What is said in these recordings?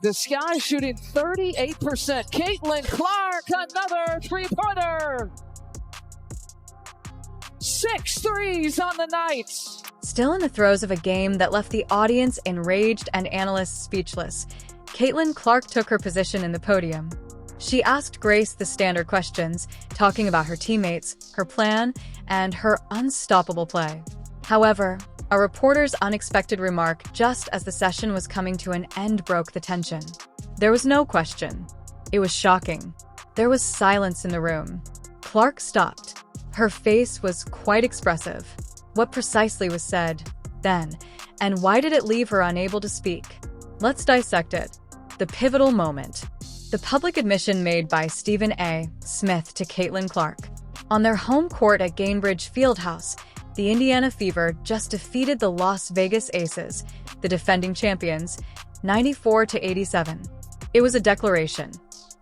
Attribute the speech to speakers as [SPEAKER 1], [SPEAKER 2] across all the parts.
[SPEAKER 1] The Sky shooting 38%. Caitlin Clark, another three-pointer. 6 threes on the night.
[SPEAKER 2] Still in the throes of a game that left the audience enraged and analysts speechless, Caitlin Clark took her position in the podium. She asked Grace the standard questions, talking about her teammates, her plan, and her unstoppable play. However, a reporter's unexpected remark just as the session was coming to an end broke the tension. There was no question. It was shocking. There was silence in the room. Clark stopped. Her face was quite expressive. What precisely was said then, and why did it leave her unable to speak? Let's dissect it. The pivotal moment. The public admission made by Stephen A. Smith to Caitlin Clark. On their home court at Gainbridge Fieldhouse, the Indiana Fever just defeated the Las Vegas Aces, the defending champions, 94-87. It was a declaration,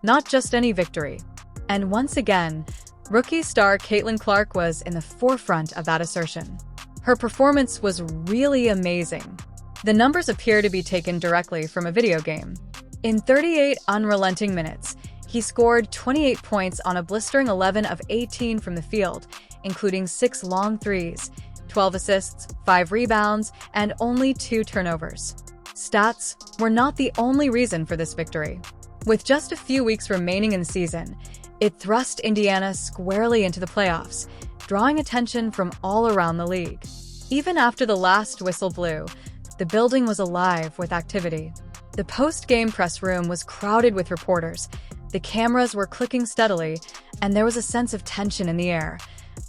[SPEAKER 2] not just any victory. And once again, rookie star Caitlin Clark was in the forefront of that assertion. Her performance was really amazing. The numbers appear to be taken directly from a video game. In 38 unrelenting minutes, he scored 28 points on a blistering 11 of 18 from the field, including 6 long threes, 12 assists, 5 rebounds, and only 2 turnovers. Stats were not the only reason for this victory. With just a few weeks remaining in the season, it thrust Indiana squarely into the playoffs, drawing attention from all around the league. Even after the last whistle blew, the building was alive with activity. The post-game press room was crowded with reporters. The cameras were clicking steadily, and there was a sense of tension in the air,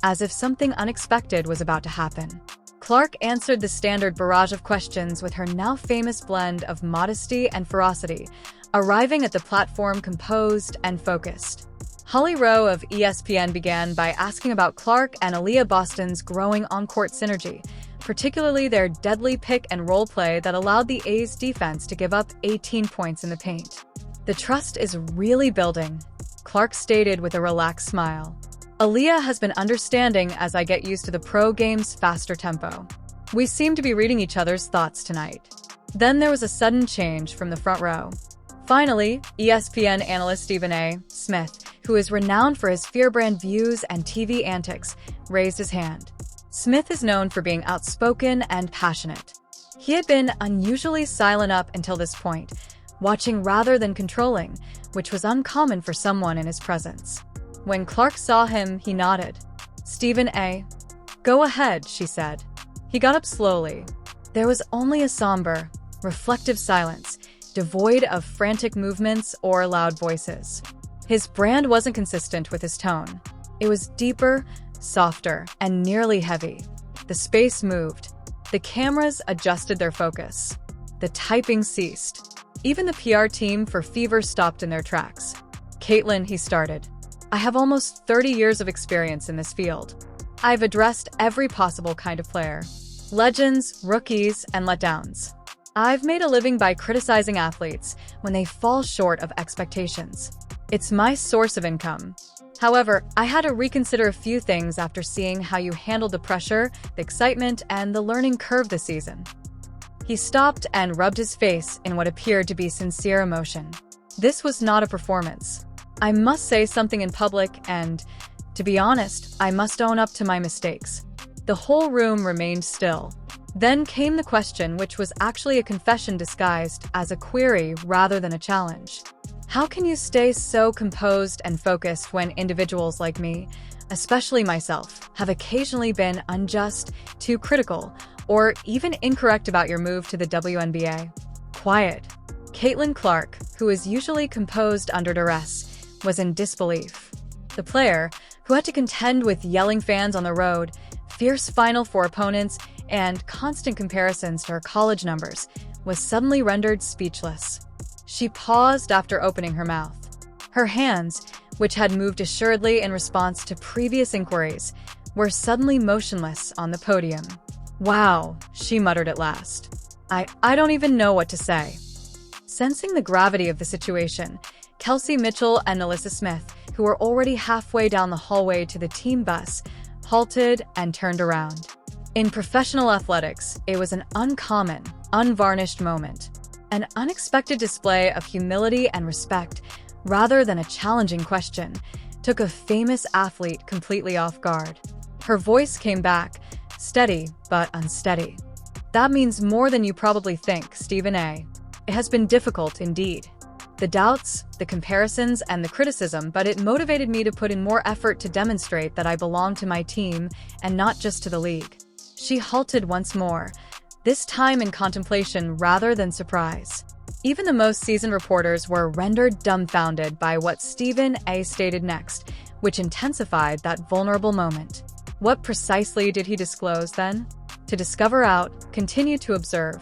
[SPEAKER 2] as if something unexpected was about to happen. Clark answered the standard barrage of questions with her now famous blend of modesty and ferocity, arriving at the platform composed and focused. Holly Rowe of ESPN began by asking about Clark and Aaliyah Boston's growing on-court synergy, particularly their deadly pick-and-roll play that allowed the A's defense to give up 18 points in the paint. "The trust is really building," Clark stated with a relaxed smile. "Aaliyah has been understanding as I get used to the pro game's faster tempo. We seem to be reading each other's thoughts tonight." Then there was a sudden change from the front row. Finally, ESPN analyst Stephen A. Smith, who is renowned for his Fear-brand views and TV antics, raised his hand. Smith is known for being outspoken and passionate. He had been unusually silent up until this point, watching rather than controlling, which was uncommon for someone in his presence. When Clark saw him, he nodded. "Stephen A. Go ahead," she said. He got up slowly. There was only a somber, reflective silence, devoid of frantic movements or loud voices. His brand wasn't consistent with his tone. It was deeper, softer, and nearly heavy. The space moved. The cameras adjusted their focus. The typing ceased. Even the PR team for Fever stopped in their tracks. "Caitlin," he started, "I have almost 30 years of experience in this field. I've addressed every possible kind of player. Legends, rookies, and letdowns. I've made a living by criticizing athletes when they fall short of expectations. It's my source of income. However, I had to reconsider a few things after seeing how you handled the pressure, the excitement, and the learning curve this season." He stopped and rubbed his face in what appeared to be sincere emotion. This was not a performance. "I must say something in public and, to be honest, I must own up to my mistakes." The whole room remained still. Then came the question, which was actually a confession disguised as a query rather than a challenge. "How can you stay so composed and focused when individuals like me, especially myself, have occasionally been unjust, too critical, or even incorrect about your move to the WNBA?" Quiet. Caitlin Clark, who is usually composed under duress, was in disbelief. The player, who had to contend with yelling fans on the road, fierce Final Four opponents, and constant comparisons to her college numbers, was suddenly rendered speechless. She paused after opening her mouth. Her hands, which had moved assuredly in response to previous inquiries, were suddenly motionless on the podium. "Wow," she muttered at last. I don't even know what to say." Sensing the gravity of the situation, Kelsey Mitchell and Alyssa Smith, who were already halfway down the hallway to the team bus, halted and turned around. In professional athletics, it was an uncommon, unvarnished moment. An unexpected display of humility and respect, rather than a challenging question, took a famous athlete completely off guard. Her voice came back, steady but unsteady. "That means more than you probably think, Stephen A. It has been difficult indeed. The doubts, the comparisons, and the criticism, but it motivated me to put in more effort to demonstrate that I belong to my team and not just to the league." She halted once more, this time in contemplation rather than surprise. Even the most seasoned reporters were rendered dumbfounded by what Stephen A. stated next, which intensified that vulnerable moment. What precisely did he disclose then? To discover out, continue to observe.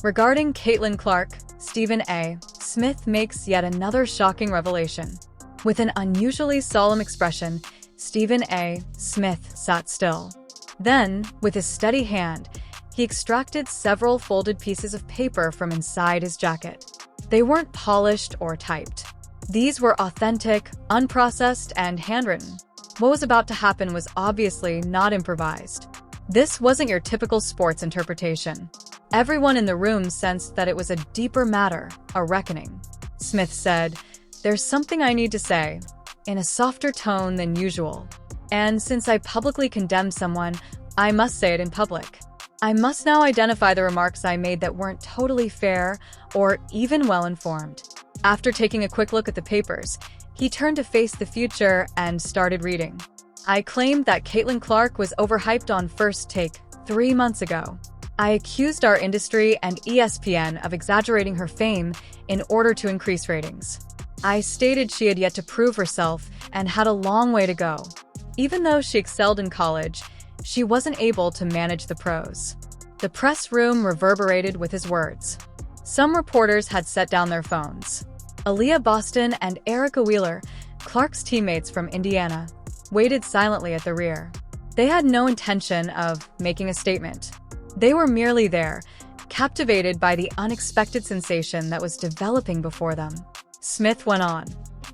[SPEAKER 2] Regarding Caitlin Clark, Stephen A. Smith makes yet another shocking revelation. With an unusually solemn expression, Stephen A. Smith sat still. Then, with his steady hand, he extracted several folded pieces of paper from inside his jacket. They weren't polished or typed. These were authentic, unprocessed, and handwritten. What was about to happen was obviously not improvised. This wasn't your typical sports interpretation. Everyone in the room sensed that it was a deeper matter, a reckoning. Smith said, "There's something I need to say," in a softer tone than usual. "And since I publicly condemned someone, I must say it in public. I must now identify the remarks I made that weren't totally fair or even well-informed." After taking a quick look at the papers, he turned to face the future and started reading. "I claimed that Caitlin Clark was overhyped on First Take 3 months ago. I accused our industry and ESPN of exaggerating her fame in order to increase ratings. I stated she had yet to prove herself and had a long way to go. Even though she excelled in college, she wasn't able to manage the pros." The press room reverberated with his words. Some reporters had set down their phones. Aaliyah Boston and Erica Wheeler, Clark's teammates from Indiana, waited silently at the rear. They had no intention of making a statement. They were merely there, captivated by the unexpected sensation that was developing before them. Smith went on,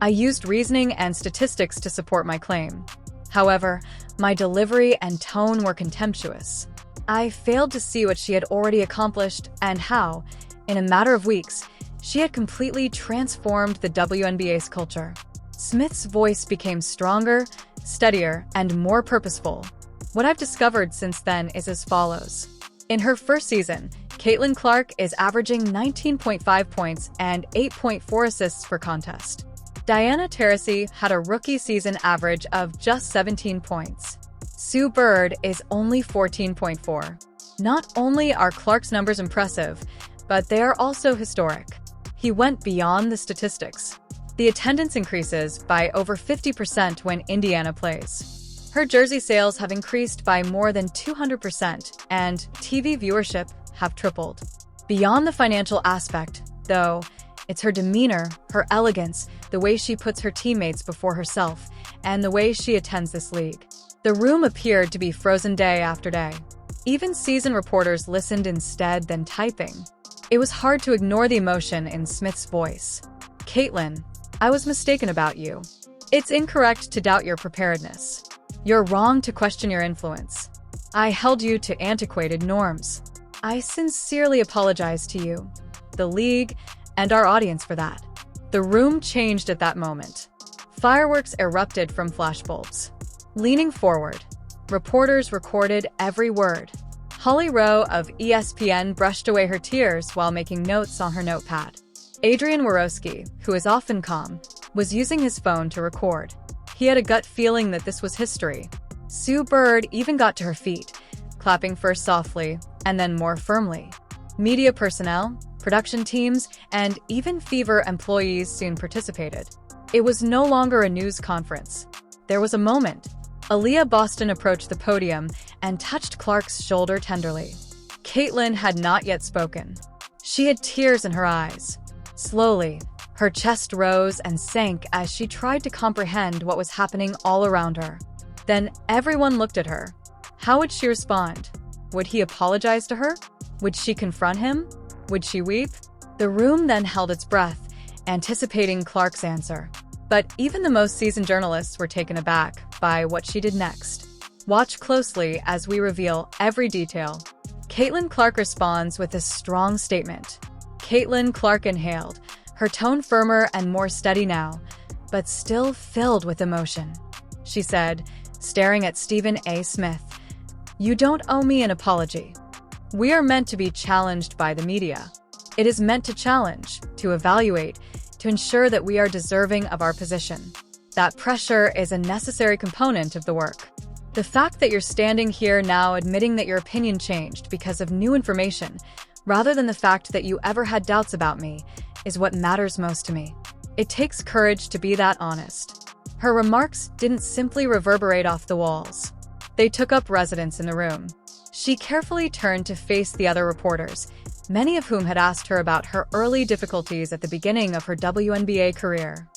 [SPEAKER 2] "I used reasoning and statistics to support my claim. However, my delivery and tone were contemptuous. I failed to see what she had already accomplished and how, in a matter of weeks, she had completely transformed the WNBA's culture." Smith's voice became stronger, steadier, and more purposeful. "What I've discovered since then is as follows. In her first season, Caitlin Clark is averaging 19.5 points and 8.4 assists per contest. Diana Taurasi had a rookie season average of just 17 points. Sue Bird is only 14.4. Not only are Clark's numbers impressive, but they are also historic." He went beyond the statistics. "The attendance increases by over 50% when Indiana plays. Her jersey sales have increased by more than 200%, and TV viewership have tripled. Beyond the financial aspect, though, it's her demeanor, her elegance, the way she puts her teammates before herself, and the way she attends this league." The room appeared to be frozen day after day. Even seasoned reporters listened instead than typing. It was hard to ignore the emotion in Smith's voice. "Caitlin, I was mistaken about you. It's incorrect to doubt your preparedness. You're wrong to question your influence. I held you to antiquated norms. I sincerely apologize to you, the league, and our audience for that." The room changed at that moment. Fireworks erupted from flashbulbs. Leaning forward, reporters recorded every word. Holly Rowe of ESPN brushed away her tears while making notes on her notepad. Adrian Wojnarowski, who is often calm, was using his phone to record. He had a gut feeling that this was history. Sue Bird even got to her feet, clapping first softly and then more firmly. Media personnel, production teams, and even Fever employees soon participated. It was no longer a news conference. There was a moment. Aaliyah Boston approached the podium and touched Clark's shoulder tenderly. Caitlin had not yet spoken. She had tears in her eyes. Slowly, her chest rose and sank as she tried to comprehend what was happening all around her. Then everyone looked at her. How would she respond? Would he apologize to her? Would she confront him? Would she weep? The room then held its breath, anticipating Clark's answer. But even the most seasoned journalists were taken aback by what she did next. Watch closely as we reveal every detail. Caitlin Clark responds with a strong statement. Caitlin Clark inhaled, her tone firmer and more steady now, but still filled with emotion. She said, staring at Stephen A. Smith, "You don't owe me an apology. We are meant to be challenged by the media. It is meant to challenge, to evaluate, to ensure that we are deserving of our position. That pressure is a necessary component of the work. The fact that you're standing here now admitting that your opinion changed because of new information, rather than the fact that you ever had doubts about me, is what matters most to me. It takes courage to be that honest." Her remarks didn't simply reverberate off the walls. They took up residence in the room. She carefully turned to face the other reporters, many of whom had asked her about her early difficulties at the beginning of her WNBA career.